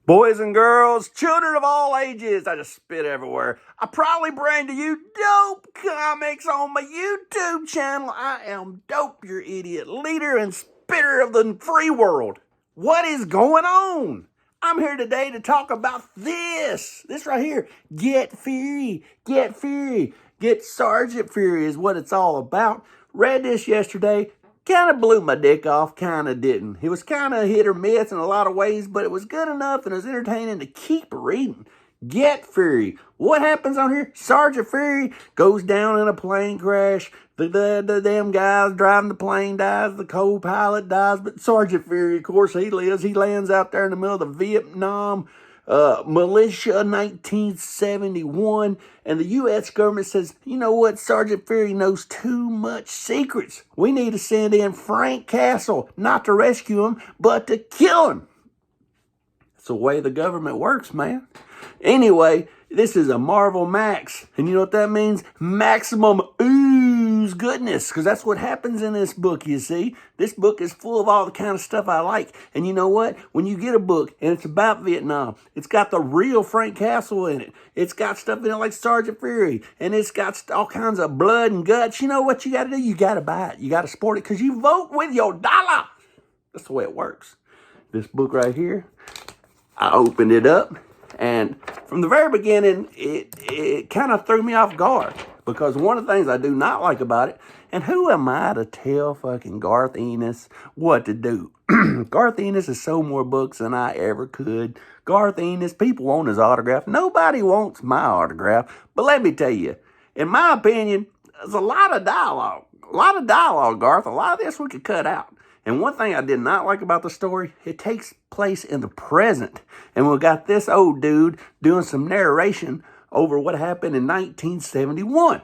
Boys and girls, children of all ages, I just spit everywhere. I proudly bring to you Dope Comics on my YouTube channel. I am Dope, your idiot leader and spitter of the free world. What is going on? I'm here today to talk about this right here. Get Fury, Get Fury, Get Sergeant Fury is what it's all about. Read this yesterday. Kind of blew my dick off, kind of didn't. It was kind of hit or miss in a lot of ways, but it was good enough and it was entertaining to keep reading. Get Fury. What happens on here? Sergeant Fury goes down in a plane crash. The damn guys driving the plane dies. The co-pilot dies. But Sergeant Fury, of course, he lives. He lands out there in the middle of the Vietnam militia 1971, and the U.S. government says, you know what, Sergeant Fury knows too much secrets. We need to send in Frank Castle, not to rescue him, but to kill him. That's the way the government works, man. Anyway, this is a Marvel Max, and you know what that means? Maximum ooze goodness, because that's what happens in this book, you see. This book is full of all the kind of stuff I like. And you know what? When you get a book and it's about Vietnam, it's got the real Frank Castle in it. It's got stuff in it like Sergeant Fury, and it's got all kinds of blood and guts. You know what you got to do? You got to buy it. You got to support it because you vote with your dollar. That's the way it works. This book right here, I opened it up. And from the very beginning, it kind of threw me off guard. Because one of the things I do not like about it, and who am I to tell fucking Garth Ennis what to do? Garth Ennis has sold more books than I ever could. Garth Ennis, people want his autograph. Nobody wants my autograph. But let me tell you, in my opinion, there's a lot of dialogue. A lot of dialogue, Garth. A lot of this we could cut out. And one thing I did not like about the story, it takes place in the present. And we got this old dude doing some narration over what happened in 1971.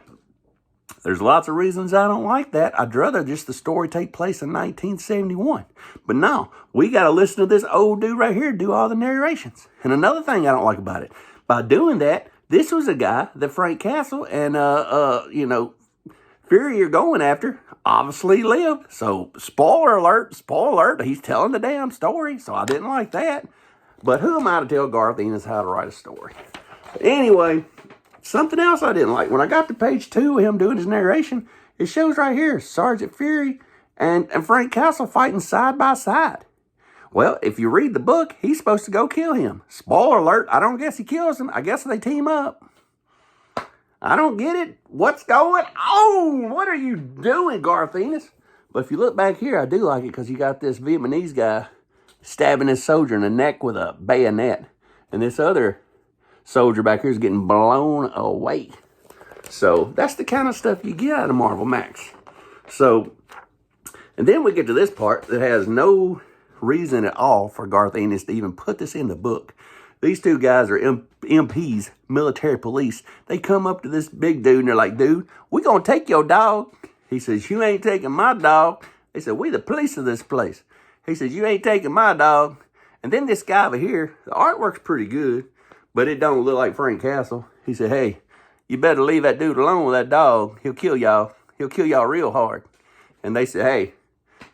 There's lots of reasons I don't like that. I'd rather just the story take place in 1971. But no, we got to listen to this old dude right here do all the narrations. And another thing I don't like about it, by doing that, this was a guy that Frank Castle and, Fury you're going after obviously lived. So spoiler alert, he's telling the damn story. So I didn't like that. But who am I to tell Garth Ennis how to write a story? But anyway, something else I didn't like. When I got to page 2 of him doing his narration, it shows right here, Sergeant Fury and Frank Castle fighting side by side. Well, if you read the book, he's supposed to go kill him. Spoiler alert, I don't guess he kills him. I guess they team up. I don't get it. What's going on? What are you doing, Garth Ennis? But if you look back here, I do like it because you got this Vietnamese guy stabbing his soldier in the neck with a bayonet. And this other soldier back here is getting blown away. So that's the kind of stuff you get out of Marvel Max. So, and then we get to this part that has no reason at all for Garth Ennis to even put this in the book. These two guys are MPs, military police. They come up to this big dude and they're like, dude, we gonna take your dog. He says, you ain't taking my dog. They said, we the police of this place. He says, you ain't taking my dog. And then this guy over here, the artwork's pretty good, but it don't look like Frank Castle. He said, hey, you better leave that dude alone with that dog. He'll kill y'all. He'll kill y'all real hard. And they said, hey,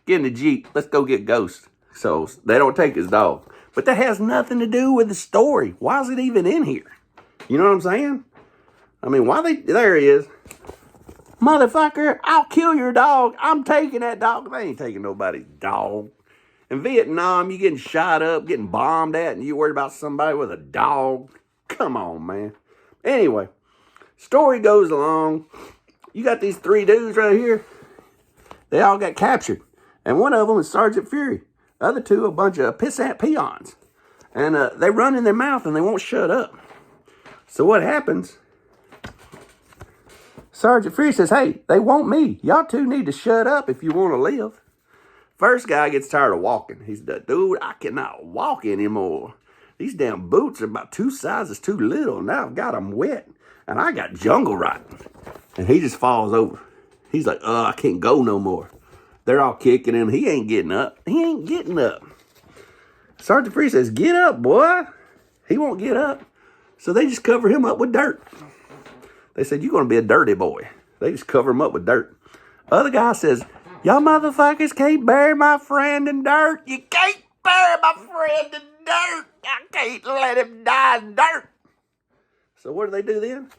get in the Jeep. Let's go get Ghost. So they don't take his dog. But that has nothing to do with the story. Why is it even in here? You know what I'm saying? I mean, there he is. Motherfucker, I'll kill your dog. I'm taking that dog. They ain't taking nobody's dog. In Vietnam, you getting shot up, getting bombed at, and you worried about somebody with a dog. Come on, man. Anyway, story goes along. You got these 3 dudes right here. They all got captured. And one of them is Sergeant Fury. The other 2, a bunch of pissant peons. And they run in their mouth and they won't shut up. So what happens? Sergeant Fury says, hey, they want me. Y'all 2 need to shut up if you want to live. First guy gets tired of walking. He's the dude, I cannot walk anymore. These damn boots are about 2 sizes too little. Now I've got them wet. And I got jungle rot. And he just falls over. He's like, I can't go no more. They're all kicking him. He ain't getting up. He ain't getting up. Sergeant Fury says, get up, boy. He won't get up. So they just cover him up with dirt. They said, you're going to be a dirty boy. They just cover him up with dirt. Other guy says, y'all motherfuckers can't bury my friend in dirt. You can't bury my friend in dirt. I can't let him die in dirt. So what do then?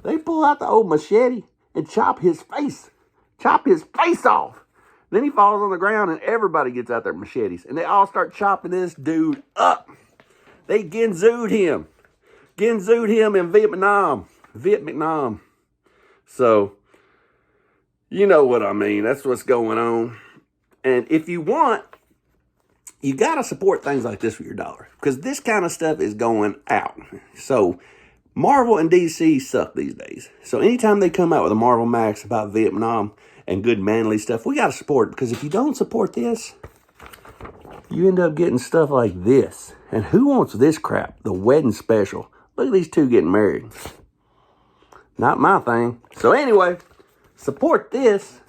They pull out the old machete and chop his face. Chop his face off. Then he falls on the ground and everybody gets out their machetes. And they all start chopping this dude up. They Ginzu'd him. Ginzu'd him in Vietnam. So, you know what I mean. That's what's going on. And if you want, you got to support things like this with your dollar. Because this kind of stuff is going out. So, Marvel and DC suck these days. So, anytime they come out with a Marvel Max about Vietnam and good manly stuff, we got to support it. Because if you don't support this, you end up getting stuff like this. And who wants this crap? The wedding special. Look at these two getting married. Not my thing. So anyway, support this.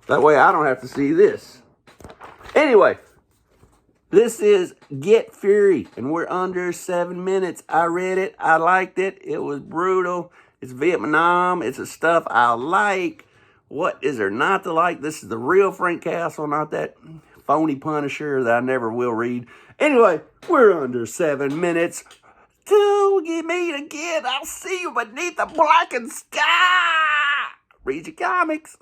That way I don't have to see this. Anyway, this is Get Fury. And we're under 7 minutes. I read it. I liked it. It was brutal. It's Vietnam. It's the stuff I like. What is there not to like? This is the real Frank Castle, not that phony Punisher that I never will read. Anyway, we're under 7 minutes. Till we meet again, I'll see you beneath the blackened sky. Read your comics.